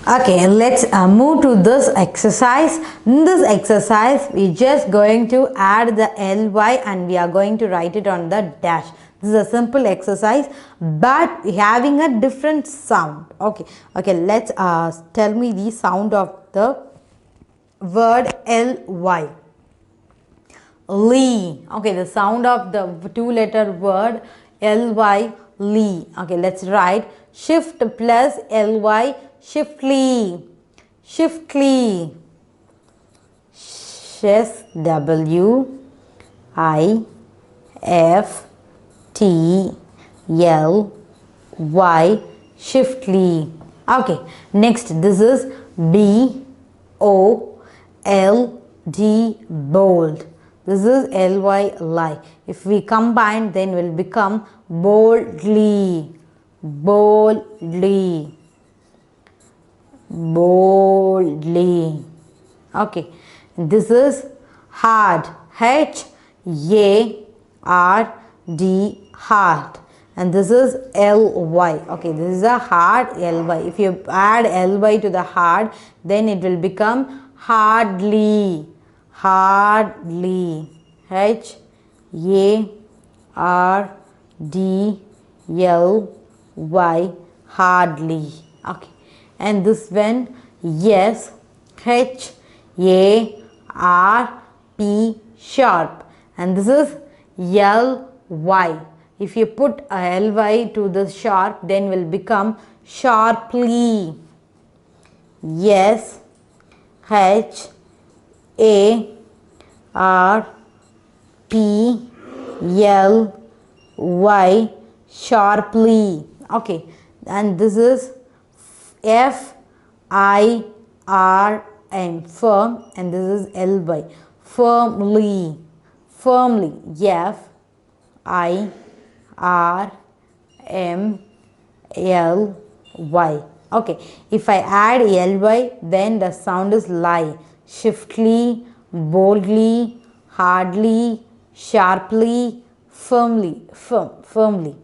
Okay, let's move to this exercise. In this exercise, we're just going to add the ly and we are going to write it on the dash. This is a simple exercise, but having a different sound. Okay, let's tell me the sound of the word ly. Lee. Okay, the sound of the two-letter word ly, lee. Okay, let's write shift plus ly, shiftly, shiftly. S W I F T L Y, shiftly. Okay, next this is B O L D, bold. This is ly, lie. If we combine, then will become boldly, boldly, boldly. Okay, this is hard, H A R D, hard. And this is ly. Okay, this is a hard ly. If you add ly to the hard, then it will become hardly, hardly, H A R D L Y, hardly. Okay, and this one, yes, H A R P, sharp. And this is ly. If you put a ly to the sharp, then will become sharply. Yes, H A R P L Y, sharply. Okay, and this is F I R M, firm, and this is ly, firmly, firmly, F I R M L Y. Okay, if I add ly, then the sound is lie, shiftly, boldly, hardly, sharply, firmly, firmly.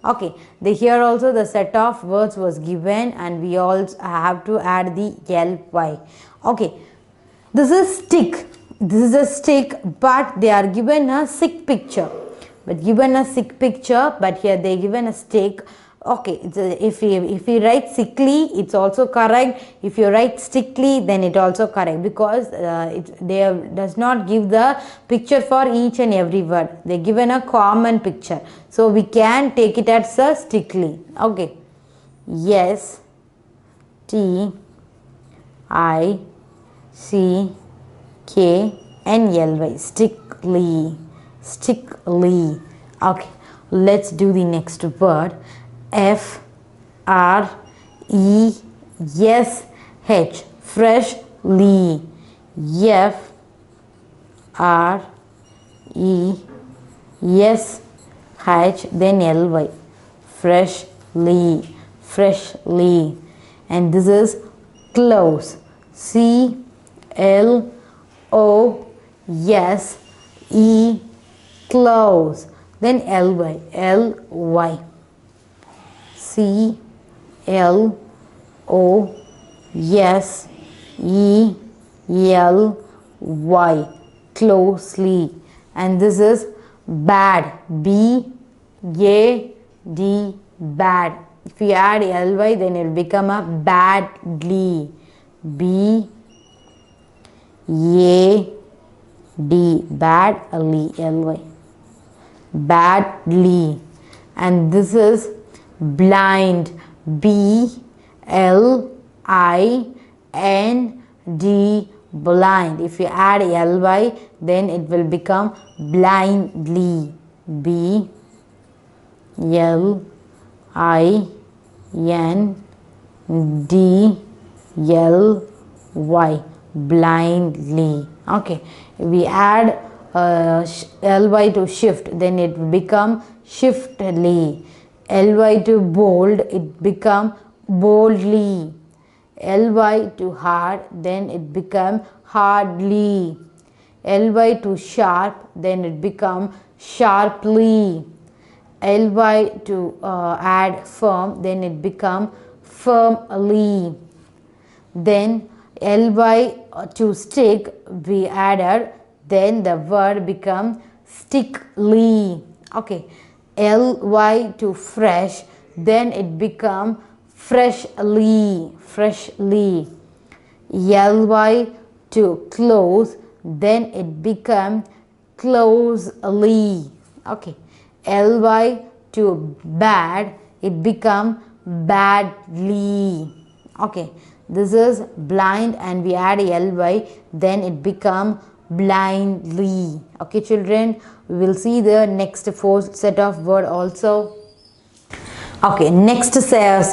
Okay, here also the set of words was given and we also have to add the ly. Okay, this is stick. This is a stick, but they are given a sick picture. But here they given a stick. Okay, if we write sickly, it's also correct. If you write stickly, then it also correct, because does not give the picture for each and every word. They given a common picture, so we can take it as a stickly. Okay, yes, T I C K N L Y, stickly, stickly. Okay, let's do the next word. F R E S H, freshly. F R E S H, then ly, freshly, freshly. And this is close, C L O S E, close, then ly, C L O S E L Y, closely. And this is bad, B A D, bad. If you add ly, then it will become a badly, B A D, badly, ly, badly. And this is blind, B L I N D, blind. If you add ly, then it will become blindly, B L I N D L Y, blindly. Okay, we add ly to shift, then it will become shiftly. Ly to bold, it become boldly. Ly to hard, then it become hardly. Ly to sharp, then it become sharply. Ly to add firm, then it become firmly. then ly to stick we added, then the word becomes stickly. Okay, ly to fresh, then it become freshly, freshly. Ly to close, then it become closely. Okay, ly to bad, it become badly. Okay, this is blind and we add ly, then it become blindly. Okay children, we will see the next fourth set of word also. Okay, next five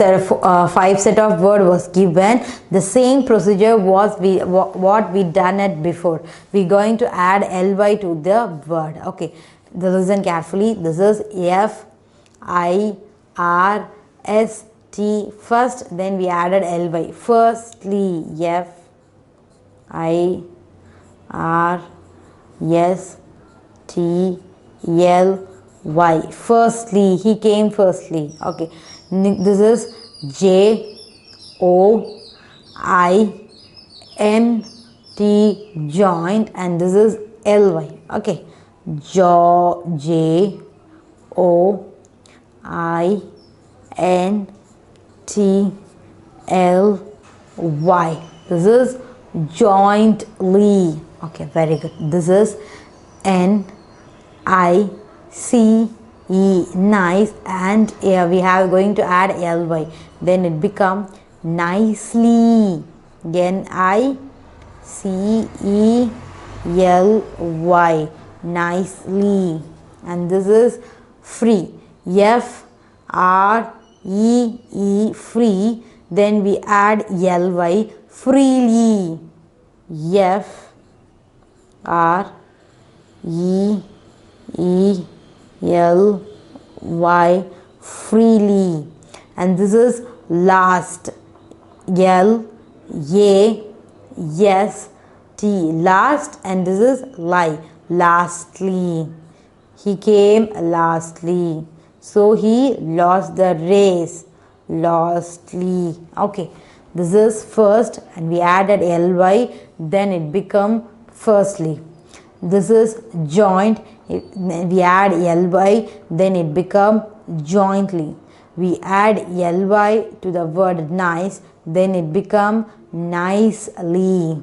set of word was given. The same procedure was what we done it before. We going to add ly to the word. Okay, listen carefully. This is F I R S T first, then we added ly. Firstly, F I R S T L Y. Firstly, he came firstly. Okay, this is J O I N T joint, and this is ly. Okay, J O I N T L Y. This is jointly. Okay, very good. This is N I C E, nice, and here we have going to add ly, then it become nicely. N I C E L Y, nicely. And this is free. F R E E, free, then we add ly, freely. F R E E L Y, freely. And this is last. L A S T, last, and this is lie, lastly. He came lastly, so he lost the race, lastly. Okay, this is first and we added ly, then it become firstly. This is joint, we add ly, then it become jointly. We add ly to the word nice, then it become nicely.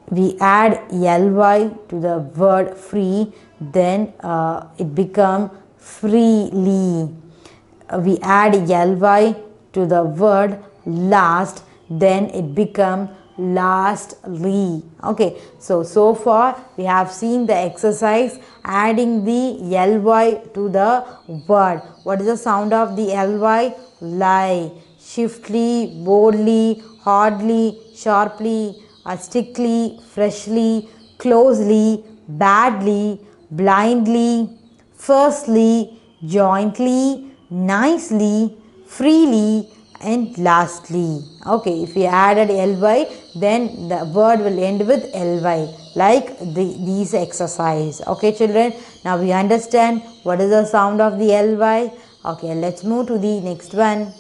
We add ly to the word free, then it become freely. We add ly to the word last, then it become lastly. Okay, so far we have seen the exercise adding the ly to the word. What is the sound of the ly? Lie. Shiftly, boldly, hardly, sharply, stickly, freshly, closely, badly, blindly, firstly, jointly, nicely, freely, and lastly. Okay, if we added ly, then the word will end with ly, like these exercise. Okay children, now we understand what is the sound of the ly. Okay, let's move to the next one.